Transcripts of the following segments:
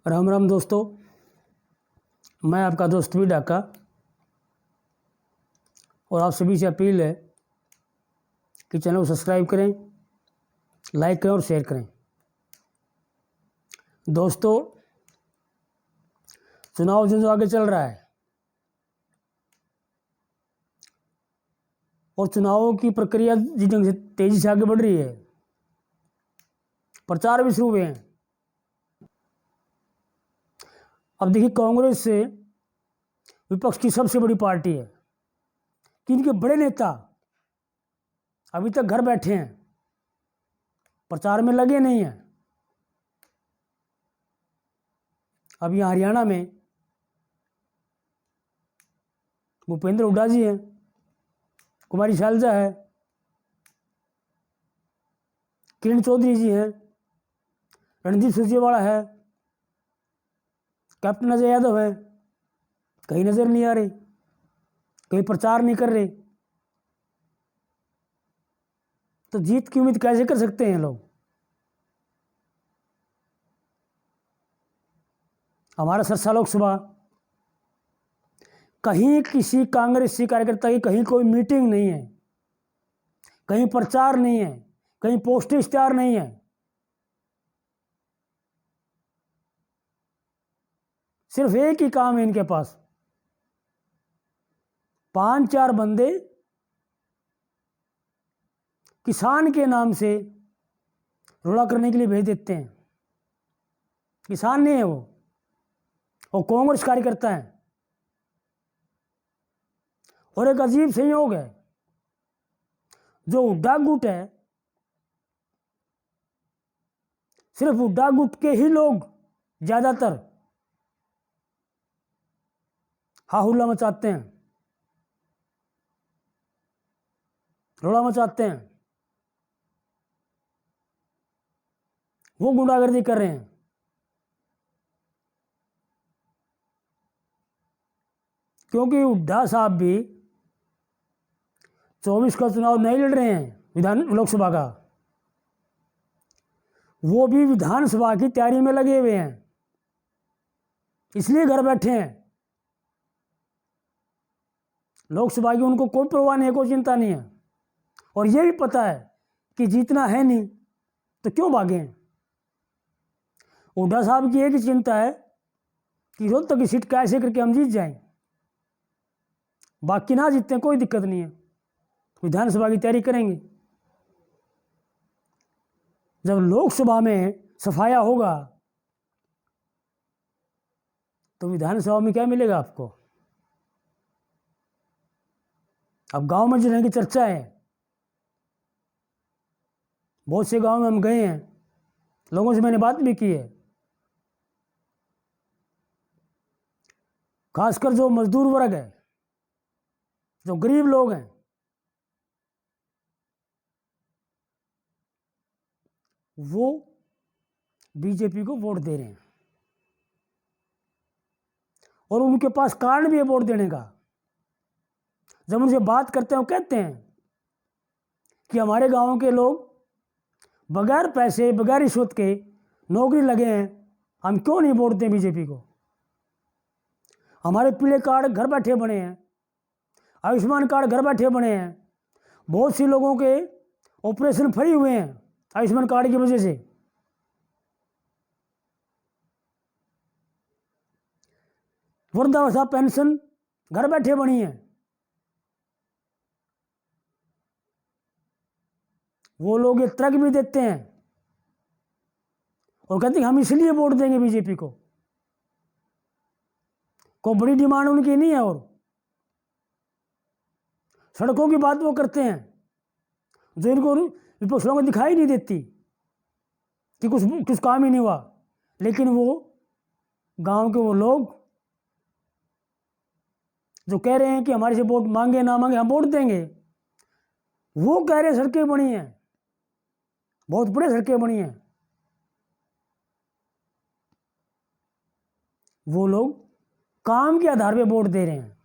राम राम दोस्तों, मैं आपका दोस्त भी डाका और आप सभी से अपील है कि चैनल को सब्सक्राइब करें, लाइक करें और शेयर करें। दोस्तों, चुनाव जो आगे चल रहा है और चुनावों की प्रक्रिया जिस ढंग से तेजी से आगे बढ़ रही है, प्रचार भी शुरू हुए हैं। अब देखिए, कांग्रेस से विपक्ष की सबसे बड़ी पार्टी है कि इनके बड़े नेता अभी तक घर बैठे हैं, प्रचार में लगे नहीं हैं। अब यहाँ हरियाणा में भूपेंद्र हुड्डा जी हैं, कुमारी शैलजा है, किरण चौधरी जी हैं, रणदीप सुरजेवाला है, कैप्टन अजय यादव है। कहीं नजर नहीं आ रहे, कहीं प्रचार नहीं कर रहे, तो जीत की उम्मीद कैसे कर सकते हैं लोग? हमारा सरसा लोकसभा, कहीं किसी कांग्रेसी कार्यकर्ता की कहीं कोई मीटिंग नहीं है, कहीं प्रचार नहीं है, कहीं पोस्टर इश्तेहार नहीं है। सिर्फ एक ही काम है इनके पास, 5-4 बंदे किसान के नाम से रोड़ा करने के लिए भेज देते हैं। किसान नहीं है वो, और कांग्रेस कार्यकर्ता है। और एक अजीब संयोग है, जो हुड्डा गुट है, सिर्फ हुड्डा गुट के ही लोग ज्यादातर हाहुल्ला मचाते हैं, रोड़ा मचाते हैं, वो गुंडागर्दी कर रहे हैं। क्योंकि हुड्डा साहब भी 24 का चुनाव नहीं लड़ रहे हैं लोकसभा का, वो भी विधानसभा की तैयारी में लगे हुए हैं, इसलिए घर बैठे हैं। लोकसभा की उनको कोई परवाह नहीं है, कोई चिंता नहीं है, और ये भी पता है कि जीतना है नहीं तो क्यों भागे हैं। हुड्डा साहब की एक ही चिंता है कि रोहतक की सीट कैसे करके हम जीत जाएं, बाकी ना जीतते कोई दिक्कत नहीं है, विधानसभा की तैयारी करेंगे। जब लोकसभा में सफाया होगा तो विधानसभा में क्या मिलेगा आपको? अब गांव में जो की चर्चा है, बहुत से गांव में हम गए हैं, लोगों से मैंने बात भी की है, खासकर जो मजदूर वर्ग है, जो गरीब लोग हैं, वो बीजेपी को वोट दे रहे हैं, और उनके पास कारण भी है वोट देने का। जब उनसे बात करते हैं, वो कहते हैं कि हमारे गांव के लोग बगैर पैसे, बगैर रिश्वत के नौकरी लगे हैं, हम क्यों नहीं वोट दें बीजेपी को? हमारे पीले कार्ड घर बैठे बने हैं, आयुष्मान कार्ड घर बैठे बने हैं, बहुत सी लोगों के ऑपरेशन फ्री हुए हैं आयुष्मान कार्ड की वजह से। वृद्धावस्था पेंशन घर बैठे बनी है। वो लोग ये तर्क भी देते हैं और कहते हैं हम इसलिए वोट देंगे बीजेपी को। कोई बड़ी डिमांड उनकी नहीं है, और सड़कों की बात वो करते हैं जो इनको विपक्षियों को दिखाई नहीं देती कि कुछ काम ही नहीं हुआ, लेकिन वो गांव के वो लोग जो कह रहे हैं कि हमारे से वोट मांगे ना मांगे हम वोट देंगे, वो कह रहे सड़कें बनी हैं, बहुत बड़े सड़कें बनी हैं। वो लोग काम के आधार पे वोट दे रहे हैं।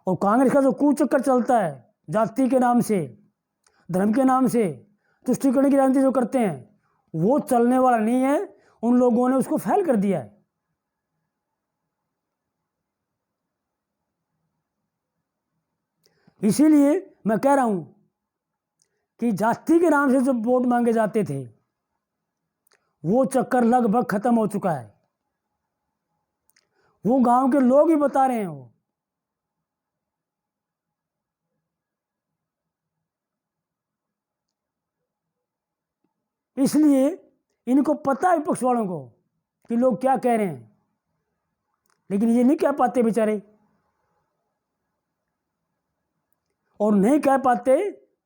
और कांग्रेस का जो कूचक्कर चलता है, जाति के नाम से, धर्म के नाम से तुष्टीकरण की राजनीति जो करते हैं, वो चलने वाला नहीं है। उन लोगों ने उसको फेल कर दिया है। इसीलिए मैं कह रहा हूं कि जाति के नाम से जो वोट मांगे जाते थे वो चक्कर लगभग खत्म हो चुका है। वो गांव के लोग ही बता रहे हैं। वो इसलिए इनको पता है विपक्ष वालों को कि लोग क्या कह रहे हैं, लेकिन ये नहीं कह पाते बेचारे, और नहीं कह पाते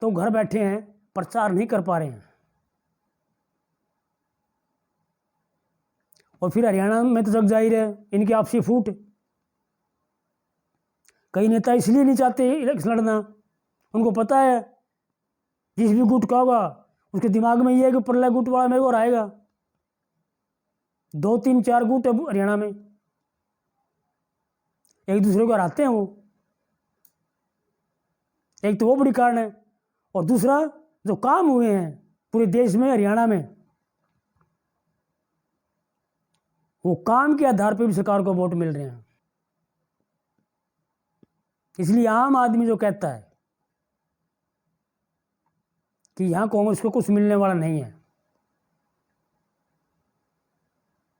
तो घर बैठे हैं, प्रचार नहीं कर पा रहे हैं। और फिर हरियाणा में तो जग जाहिर है इनकी आपसी फूट। कई नेता इसलिए नहीं चाहते इलेक्शन लड़ना, उनको पता है जिस भी गुट का होगा उसके दिमाग में ये है कि प्रलय गुट वाला मेरे को हराएगा। 2 3 4 गुट है हरियाणा में, एक दूसरे को हराते हैं वो। एक तो वो बड़ी कारण है, और दूसरा जो काम हुए हैं पूरे देश में, हरियाणा में, वो काम के आधार पर भी सरकार को वोट मिल रहे हैं। इसलिए आम आदमी जो कहता है कि यहां कांग्रेस को कुछ मिलने वाला नहीं है,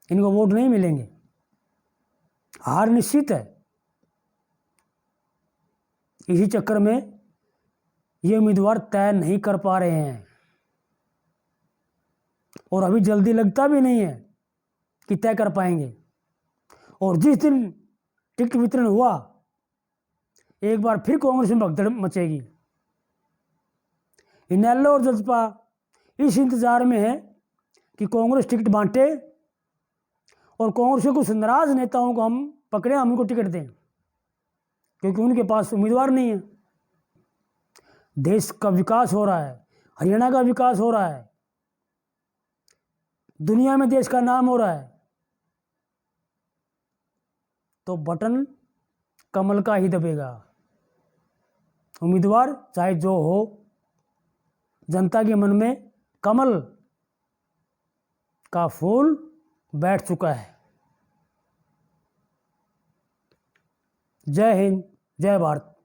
इनको वोट नहीं मिलेंगे, हार निश्चित है, इसी चक्कर में ये उम्मीदवार तय नहीं कर पा रहे हैं। और अभी जल्दी लगता भी नहीं है कि तय कर पाएंगे। और जिस दिन टिकट वितरण हुआ एक बार फिर कांग्रेस में भगदड़ मचेगी। इनेलो और जसपा इस इंतजार में है कि कांग्रेस टिकट बांटे और कांग्रेस के कुछ नाराज नेताओं को हम पकड़े, हम उनको टिकट दें, क्योंकि उनके पास उम्मीदवार नहीं है। देश का विकास हो रहा है, हरियाणा का विकास हो रहा है, दुनिया में देश का नाम हो रहा है, तो बटन कमल का ही दबेगा। उम्मीदवार चाहे जो हो, जनता के मन में कमल का फूल बैठ चुका है। जय हिंद, जय भारत।